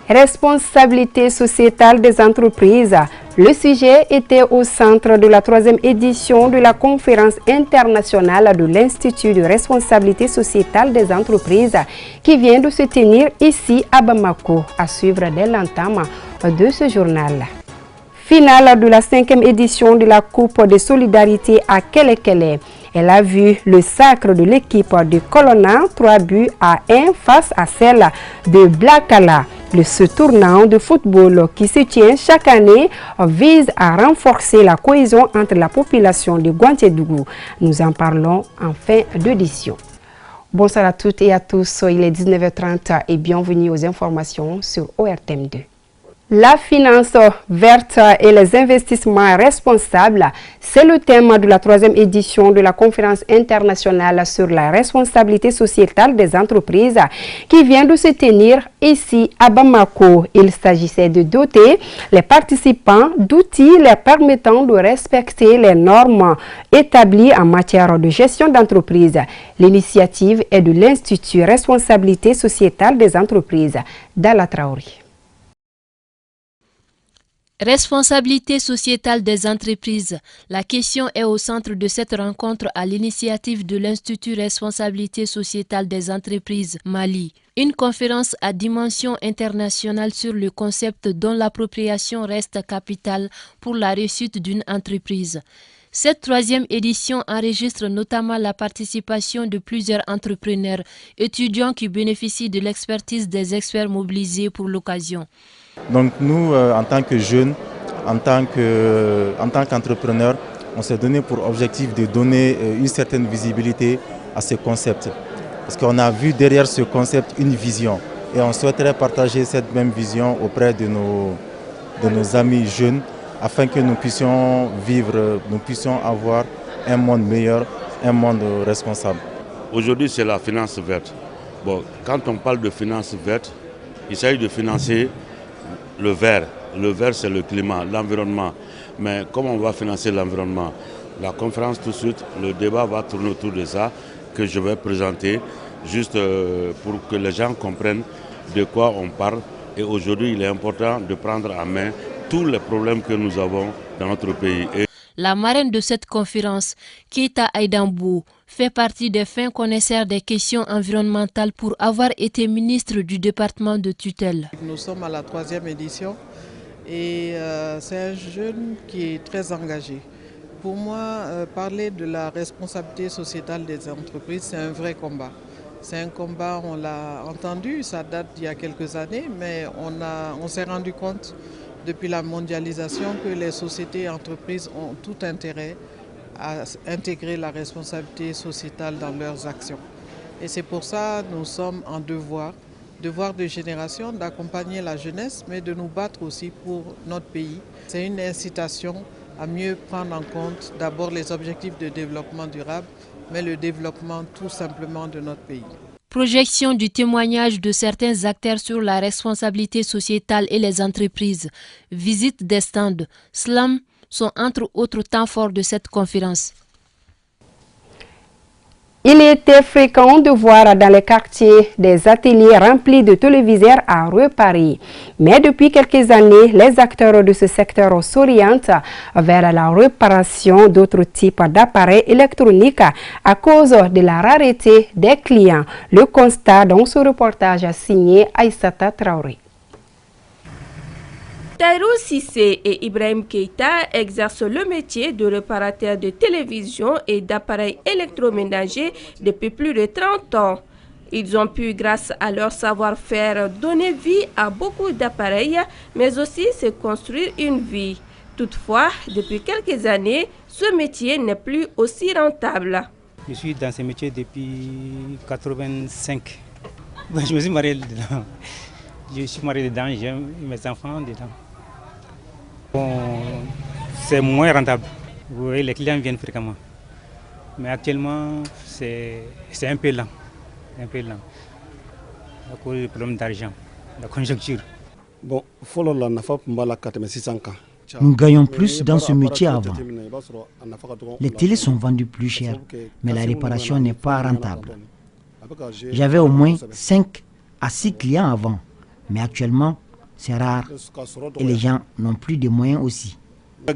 Responsabilité sociétale des entreprises. Le sujet était au centre de la 3e édition de la conférence internationale de l'Institut de responsabilité sociétale des entreprises qui vient de se tenir ici à Bamako, à suivre dès l'entame de ce journal. Finale de la 5e édition de la Coupe de solidarité à Kelekele. Elle a vu le sacre de l'équipe de Colonna 3-1 face à celle de Blakala. Ce tournant de football qui se tient chaque année vise à renforcer la cohésion entre la population de Guantédougou. Nous en parlons en fin d'édition. Bonsoir à toutes et à tous, il est 19h30 et bienvenue aux informations sur ORTM2. La finance verte et les investissements responsables, c'est le thème de la 3e édition de la conférence internationale sur la responsabilité sociétale des entreprises qui vient de se tenir ici à Bamako. Il s'agissait de doter les participants d'outils leur permettant de respecter les normes établies en matière de gestion d'entreprise. L'initiative est de l'Institut Responsabilité sociétale des entreprises d'Ala Traoré. Responsabilité sociétale des entreprises. La question est au centre de cette rencontre à l'initiative de l'Institut Responsabilité sociétale des entreprises Mali. Une conférence à dimension internationale sur le concept dont l'appropriation reste capitale pour la réussite d'une entreprise. Cette 3e édition enregistre notamment la participation de plusieurs entrepreneurs, étudiants qui bénéficient de l'expertise des experts mobilisés pour l'occasion. Donc nous, en tant que jeunes, en tant qu'entrepreneurs, on s'est donné pour objectif de donner une certaine visibilité à ce concept. Parce qu'on a vu derrière ce concept une vision. Et on souhaiterait partager cette même vision auprès de nos amis jeunes afin que nous puissions vivre, nous puissions avoir un monde meilleur, un monde responsable. Aujourd'hui, c'est la finance verte. Bon, quand on parle de finance verte, il s'agit de financer le vert. Le vert, c'est le climat, l'environnement. Mais comment on va financer l'environnement? La conférence tout de suite, le débat va tourner autour de ça, que je vais présenter, juste pour que les gens comprennent de quoi on parle. Et aujourd'hui, il est important de prendre en main tous les problèmes que nous avons dans notre pays. La marraine de cette conférence, Keita Aïdambou, fait partie des fins connaisseurs des questions environnementales pour avoir été ministre du département de tutelle. Nous sommes à la 3e édition et c'est un jeune qui est très engagé. Pour moi, parler de la responsabilité sociétale des entreprises, c'est un vrai combat. C'est un combat, on l'a entendu, ça date d'il y a quelques années, mais on s'est rendu compte depuis la mondialisation que les sociétés et entreprises ont tout intérêt à intégrer la responsabilité sociétale dans leurs actions. Et c'est pour ça que nous sommes en devoir de génération, d'accompagner la jeunesse, mais de nous battre aussi pour notre pays. C'est une incitation à mieux prendre en compte d'abord les objectifs de développement durable, mais le développement tout simplement de notre pays. Projection du témoignage de certains acteurs sur la responsabilité sociétale et les entreprises. Visite des stands. Slam sont entre autres temps forts de cette conférence. Il était fréquent de voir dans les quartiers des ateliers remplis de téléviseurs à Paris. Mais depuis quelques années, les acteurs de ce secteur s'orientent vers la réparation d'autres types d'appareils électroniques à cause de la rareté des clients. Le constat dans ce reportage signé Aïssata Traoré. Taïrou Sissé et Ibrahim Keita exercent le métier de réparateur de télévision et d'appareils électroménagers depuis plus de 30 ans. Ils ont pu, grâce à leur savoir-faire, donner vie à beaucoup d'appareils, mais aussi se construire une vie. Toutefois, depuis quelques années, ce métier n'est plus aussi rentable. Je suis dans ce métier depuis 85. Je me suis marié dedans. Je suis marié dedans, j'ai mes enfants dedans. Bon, c'est moins rentable. Vous voyez, les clients viennent fréquemment. Mais actuellement, c'est un peu lent. À cause du problème d'argent, la conjoncture. Bon, nous gagnons plus dans ce métier avant. Les télés sont vendues plus chères, mais la réparation n'est pas rentable. J'avais au moins 5 à 6 clients avant, mais actuellement, c'est rare et les gens n'ont plus de moyens aussi. La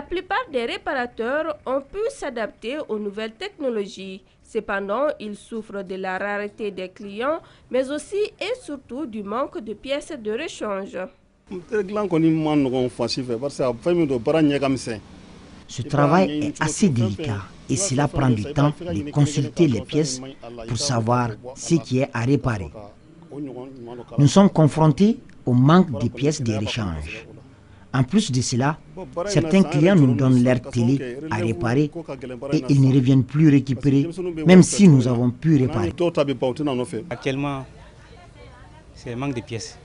plupart des réparateurs ont pu s'adapter aux nouvelles technologies. Cependant, ils souffrent de la rareté des clients, mais aussi et surtout du manque de pièces de rechange. Ce travail est assez délicat et cela prend du temps de consulter les pièces pour savoir ce qui est à réparer. Nous sommes confrontés au manque de pièces de rechange. En plus de cela, certains clients nous donnent leur télé à réparer et ils ne reviennent plus récupérer, même si nous avons pu réparer. Actuellement, c'est le manque de pièces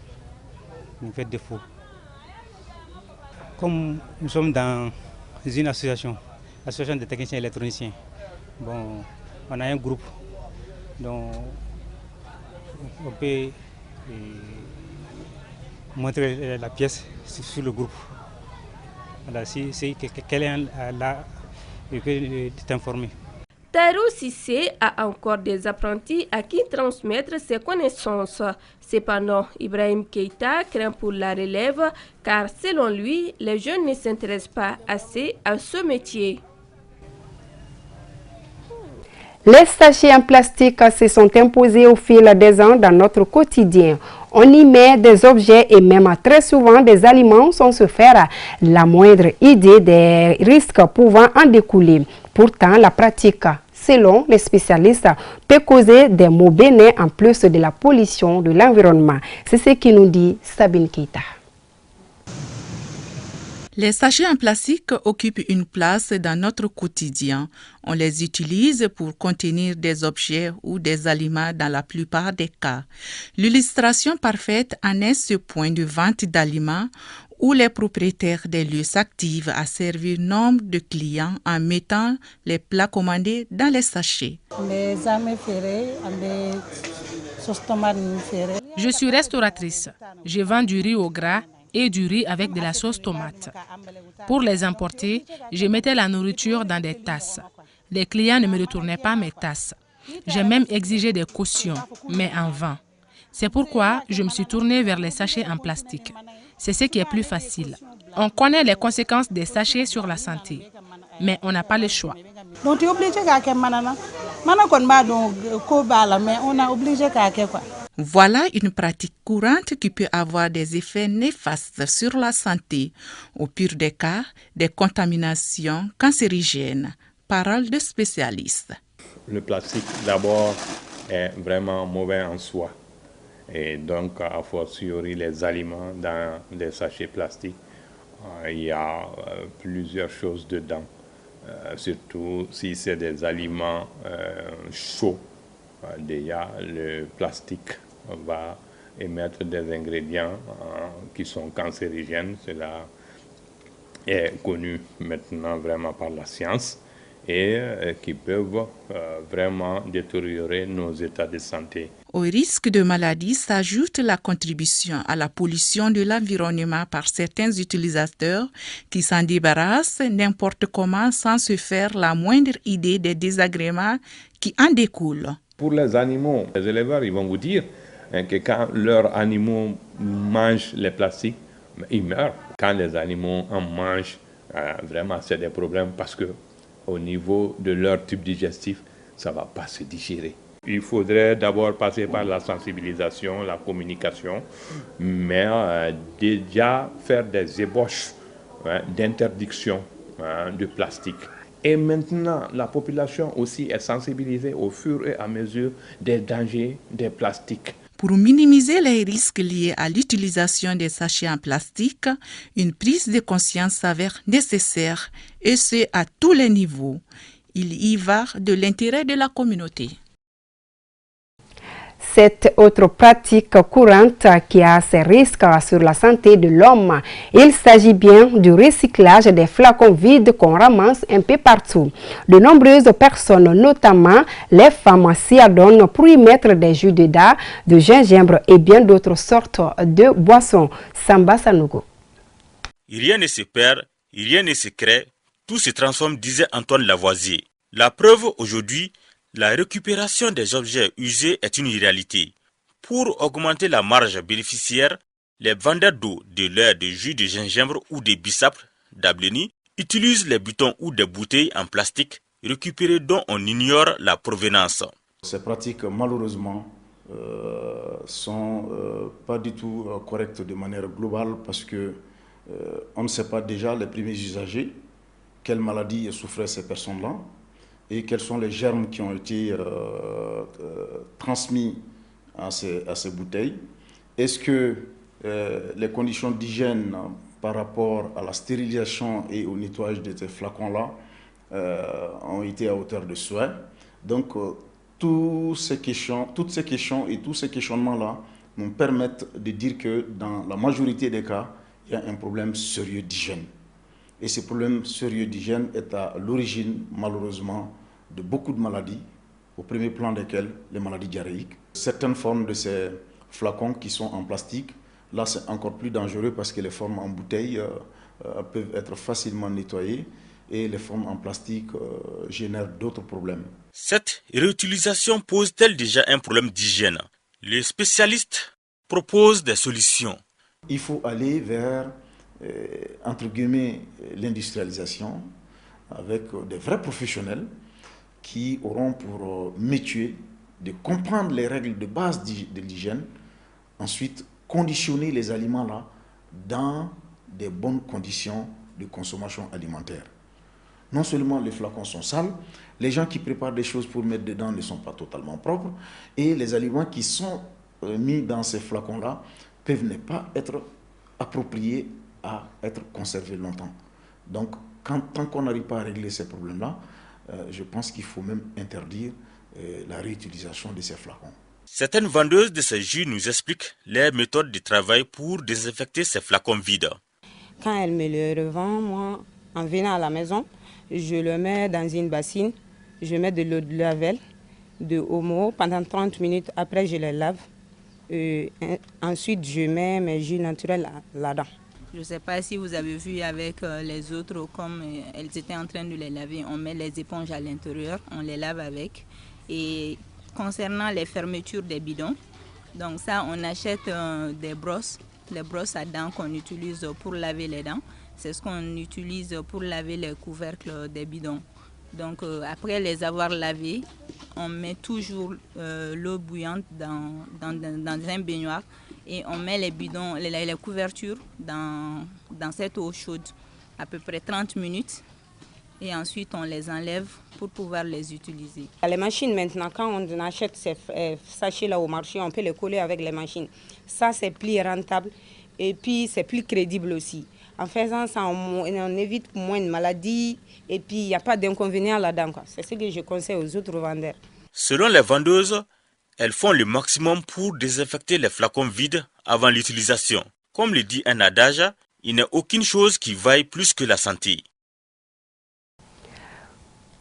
qui nous fait défaut. Comme nous sommes dans une association des techniciens électroniciens, bon, on a un groupe dont on peut montrer la pièce sur le groupe. Voilà, si quelqu'un là, il peut t'informer. Taïrou Sissé a encore des apprentis à qui transmettre ses connaissances. Cependant, Ibrahim Keïta craint pour la relève car selon lui, les jeunes ne s'intéressent pas assez à ce métier. Les sachets en plastique se sont imposés au fil des ans dans notre quotidien. On y met des objets et même très souvent des aliments sans se faire la moindre idée des risques pouvant en découler. Pourtant, la pratique, selon les spécialistes, peut causer des maux bénins en plus de la pollution de l'environnement. C'est ce qui nous dit Sabine Keïta. Les sachets en plastique occupent une place dans notre quotidien. On les utilise pour contenir des objets ou des aliments dans la plupart des cas. L'illustration parfaite en est ce point de vente d'aliments où les propriétaires des lieux s'activent à servir nombre de clients en mettant les plats commandés dans les sachets. Je suis restauratrice. Je vends du riz au gras et du riz avec de la sauce tomate. Pour les emporter, je mettais la nourriture dans des tasses. Les clients ne me retournaient pas mes tasses. J'ai même exigé des cautions, mais en vain. C'est pourquoi je me suis tournée vers les sachets en plastique. C'est ce qui est plus facile. On connaît les conséquences des sachets sur la santé, mais on n'a pas le choix. Donc tu es obligé Voilà une pratique courante qui peut avoir des effets néfastes sur la santé. Au pire des cas, des contaminations cancérigènes. Parole de spécialistes. Le plastique, d'abord, est vraiment mauvais en soi. Et donc, a fortiori, les aliments dans des sachets plastiques, il y a plusieurs choses dedans. Surtout si c'est des aliments chauds. Déjà, le plastique va émettre des ingrédients qui sont cancérigènes. Cela est connu maintenant vraiment par la science et qui peuvent vraiment détériorer nos états de santé. Au risque de maladie s'ajoute la contribution à la pollution de l'environnement par certains utilisateurs qui s'en débarrassent n'importe comment sans se faire la moindre idée des désagréments qui en découlent. Pour les animaux, les éleveurs ils vont vous dire que quand leurs animaux mangent les plastiques, ils meurent. Quand les animaux en mangent, vraiment c'est des problèmes parce que au niveau de leur tube digestif, ça ne va pas se digérer. Il faudrait d'abord passer par la sensibilisation, la communication, mais déjà faire des ébauches d'interdiction de plastique. Et maintenant, la population aussi est sensibilisée au fur et à mesure des dangers des plastiques. Pour minimiser les risques liés à l'utilisation des sachets en plastique, une prise de conscience s'avère nécessaire, et ce à tous les niveaux. Il y va de l'intérêt de la communauté. Cette autre pratique courante qui a ses risques sur la santé de l'homme. Il s'agit bien du recyclage des flacons vides qu'on ramasse un peu partout. De nombreuses personnes, notamment les femmes, s'y adonnent pour y mettre des jus de dattes, de gingembre et bien d'autres sortes de boissons. Samba Sanogo. Rien ne se perd, rien ne se crée, tout se transforme, disait Antoine Lavoisier. La preuve aujourd'hui, La récupération des objets usés est une réalité. Pour augmenter la marge bénéficiaire, les vendeurs d'eau, de lait, de jus de gingembre ou de bissap d'Ableni utilisent les butons ou des bouteilles en plastique récupérées dont on ignore la provenance. Ces pratiques, malheureusement, sont pas du tout correctes de manière globale parce que on ne sait pas déjà les premiers usagers, quelles maladies souffraient ces personnes-là et quels sont les germes qui ont été transmis à ces bouteilles. Est-ce que les conditions d'hygiène par rapport à la stérilisation et au nettoyage de ces flacons-là ont été à hauteur de souhait? Donc, toutes ces questions et tous ces questionnements-là nous permettent de dire que dans la majorité des cas, il y a un problème sérieux d'hygiène. Et ce problème sérieux d'hygiène est à l'origine, malheureusement, de beaucoup de maladies, au premier plan desquelles les maladies diarrhéiques. Certaines formes de ces flacons qui sont en plastique, là c'est encore plus dangereux parce que les formes en bouteille peuvent être facilement nettoyées et les formes en plastique génèrent d'autres problèmes. Cette réutilisation pose-t-elle déjà un problème d'hygiène? Les spécialistes proposent des solutions. Il faut aller vers, entre guillemets, l'industrialisation avec des vrais professionnels qui auront pour métier de comprendre les règles de base de l'hygiène, ensuite conditionner les aliments là dans des bonnes conditions de consommation alimentaire. Non seulement les flacons sont sales, les gens qui préparent des choses pour mettre dedans ne sont pas totalement propres et les aliments qui sont mis dans ces flacons-là peuvent ne pas être appropriés à être conservés longtemps. Donc, tant qu'on n'arrive pas à régler ces problèmes-là, je pense qu'il faut même interdire la réutilisation de ces flacons. Certaines vendeuses de ces jus nous expliquent les méthodes de travail pour désinfecter ces flacons vides. Quand elle me le revend, moi, en venant à la maison, je le mets dans une bassine, je mets de l'eau de Javel, de Omo, pendant 30 minutes, après je les lave. Ensuite, je mets mes jus naturels là-dedans. Je ne sais pas si vous avez vu avec les autres, comme elles étaient en train de les laver, on met les éponges à l'intérieur, on les lave avec. Et concernant les fermetures des bidons, donc ça, on achète des brosses, les brosses à dents qu'on utilise pour laver les dents. C'est ce qu'on utilise pour laver les couvercles des bidons. Donc après les avoir lavés, on met toujours l'eau bouillante dans un baignoire et on met les bidons, les couvertures dans cette eau chaude à peu près 30 minutes et ensuite on les enlève pour pouvoir les utiliser. Les machines maintenant, quand on achète ces sachets là au marché, on peut les coller avec les machines. Ça c'est plus rentable et puis c'est plus crédible aussi. En faisant ça, on évite moins de maladies et puis il n'y a pas d'inconvénient là-dedans. C'est ce que je conseille aux autres vendeurs. Selon les vendeuses, elles font le maximum pour désinfecter les flacons vides avant l'utilisation. Comme le dit un adage, il n'est aucune chose qui vaille plus que la santé.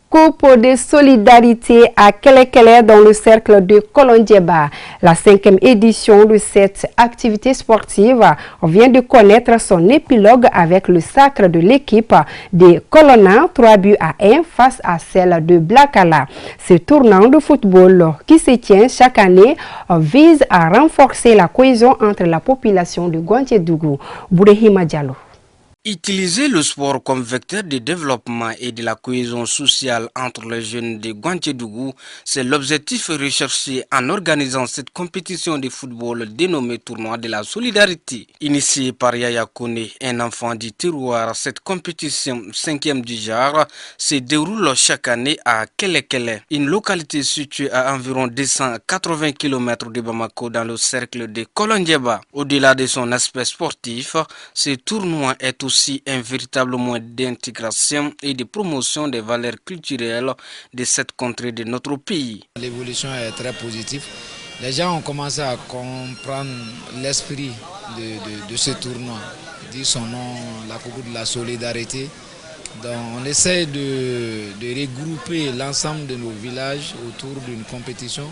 Coupe de solidarité à Kelekele dans le cercle de Kolondieba. La 5e édition de cette activité sportive vient de connaître son épilogue avec le sacre de l'équipe des Colonna 3-1 face à celle de Blakala. Ce tournant de football qui se tient chaque année vise à renforcer la cohésion entre la population de Guantiedougou. Bourehima Diallo. Utiliser le sport comme vecteur de développement et de la cohésion sociale entre les jeunes de Guantiedougou, c'est l'objectif recherché en organisant cette compétition de football dénommée Tournoi de la Solidarité. Initiée par Yaya Kone, un enfant du terroir, cette compétition 5e du genre se déroule chaque année à Kelekele, une localité située à environ 280 km de Bamako dans le cercle de Kolondieba. Au-delà de son aspect sportif, ce tournoi est aussi un véritable moyen d'intégration et de promotion des valeurs culturelles de cette contrée de notre pays. L'évolution est très positive. Les gens ont commencé à comprendre l'esprit de ce tournoi. Dit son nom, la Coupe de la Solidarité. Donc, on essaie de regrouper l'ensemble de nos villages autour d'une compétition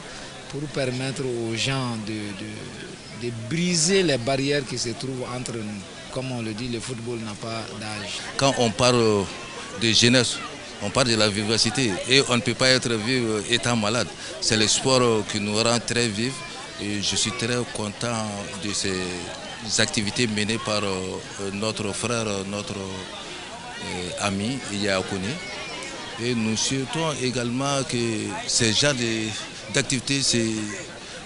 pour permettre aux gens de briser les barrières qui se trouvent entre nous. Comme on le dit, le football n'a pas d'âge. Quand on parle de jeunesse, On parle de la vivacité et on ne peut pas être vif étant malade. C'est le sport qui nous rend très vifs et je suis très content de ces activités menées par notre frère, notre ami Yakouni. Et nous souhaitons également que ces genres d'activités se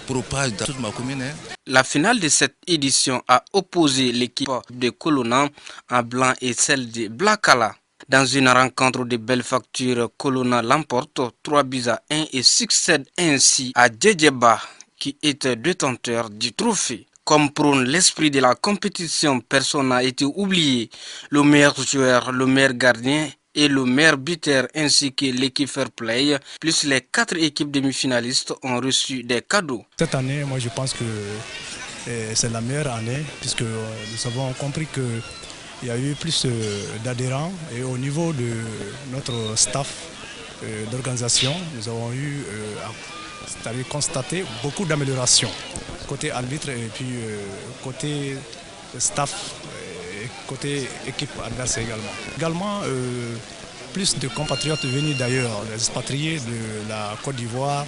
propagent dans toute ma commune. La finale de cette édition a opposé l'équipe de Colonna en blanc et celle de Blakala. Dans une rencontre de belle facture, Colonna l'emporte 3-1 et succède ainsi à Djedjeba qui est détenteur du trophée. Comme prône l'esprit de la compétition, personne n'a été oublié. Le meilleur joueur, le meilleur gardien et le meilleur buteur ainsi que l'équipe Fair Play, plus les 4 équipes demi-finalistes ont reçu des cadeaux. Cette année, moi je pense que c'est la meilleure année puisque nous avons compris qu'il y a eu plus d'adhérents et au niveau de notre staff d'organisation, nous avons eu c'est-à-dire constater beaucoup d'améliorations côté arbitre et puis côté staff et côté équipe adverse également. Également, plus de compatriotes venus d'ailleurs, les expatriés de la Côte d'Ivoire,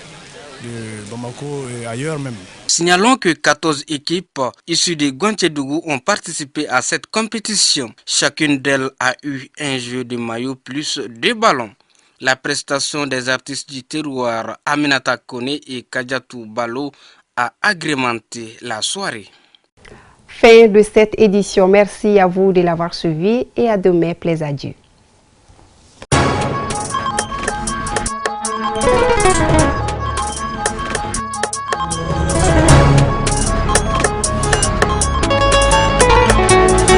de Bamako et ailleurs même. Signalons que 14 équipes issues de Guanthédougou ont participé à cette compétition. Chacune d'elles a eu un jeu de maillot plus 2 ballons. La prestation des artistes du terroir Aminata Kone et Kadiatou Balo a agrémenté la soirée. Fin de cette édition. Merci à vous de l'avoir suivi et à demain, plaise à Dieu.